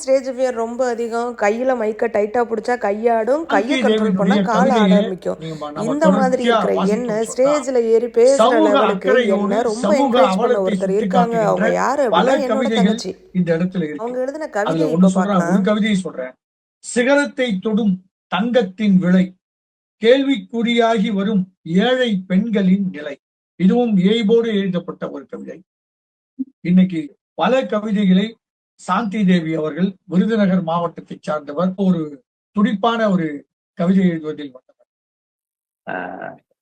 Stage fear ரொம்ப அதிகம். கையில மைக்க டைட்டா புடிச்சா கையாடும். கைய சாந்தி கண்ட்ரோல் பண்ணா தேவியினுடைய கால் ஆட கவிதையை ஆரம்பிக்கும். நம்ம இந்த மாதிரி தொடர்ச்சியா இருக்கிற என்ன வாசித்தோம் சொன்னா, ஸ்டேஜ்ல ஏறி பேசுற சமூக லெவலுக்கு அக்கறையோடு என்ன ரொம்ப சமூக என்கரேஜ் பண்ண அவலத்தை ஒருத்தர் சுட்டி இருக்காங்க. காட்டுகின்ற அவங்க யாரு பல அப்படின்னா என்னோட கவிதைகள் தங்கச்சி. இந்த இடத்துல இருக்கு. அவங்க எழுதின அதுல கவிதை ஒண்ணு இப்ப சொல்றேன், ஒரு பார்க்கலாம். கவிதையை சொல்றேன். சிகரத்தை தொடும் தங்கத்தின் விலை, கேள்விக்குறியாகி வரும் ஏழை பெண்களின் நிலை. இதுவும் ஏய்போடு எழுதப்பட்ட ஒரு கவிதை. இன்னைக்கு பல கவிதைகளை சாந்தி தேவி அவர்கள் விருதுநகர் மாவட்டத்தை சார்ந்தவர், ஒரு துடிப்பான ஒரு கவிதை எழுதுவதில் வந்தவர்.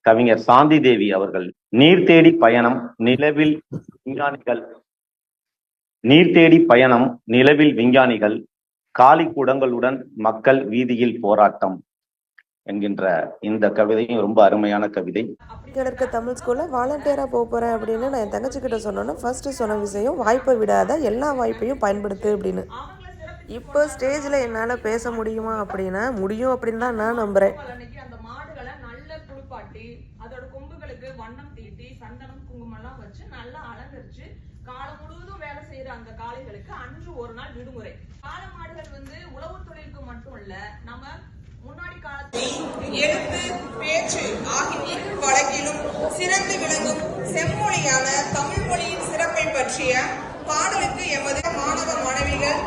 கவிஞர் சாந்தி தேவி அவர்கள் நீர் தேடி பயணம் நிலவில் விஞ்ஞானிகள், நீர் தேடி பயணம் நிலவில் விஞ்ஞானிகள், காலி குடங்களுடன் மக்கள் வீதியில் போராட்டம் என்கின்ற இந்த கவிதையும் ரொம்ப அருமையான கவிதை. இருக்க தமிழ் ஸ்கூல்ல வாலண்டியரா போறேன் அப்படின்னு நான் என் தங்கச்சி கிட்ட சொன்னோன்னா ஃபர்ஸ்ட் சொன்ன விஷயம் வாய்ப்பை விடாத எல்லா வாய்ப்பையும் பயன்படுத்து அப்படின்னு. இப்போ ஸ்டேஜ்ல என்னால பேச முடியுமா அப்படின்னா முடியும் அப்படின்னு தான் நான் நம்புறேன். அந்த மாடுகளை நல்ல குளிப்பாட்டி அதோட கொம்புகளுக்கு வண்ணம் தீட்டி சந்தனம் குங்குமம் எல்லாம் வச்சு நல்லா அலங்கரிச்சு காலம் முழுவதும் வேலை செய்யற அந்த காளைகளுக்கு அன்று ஒரு நாள் விடுமுறை. காளை மாடுகள் உழவு தொழிலுக்கு மட்டும் இல்ல, நம்ம முன்னாடி காலத்தில் எழுத்து பேச்சு ஆகிய வழக்கிலும் சிறந்து விளங்கும் செம்மொழியான தமிழ் மொழியின் சிறப்பை பற்றிய பாடலுக்கு எமது மாணவ மாணவிகள்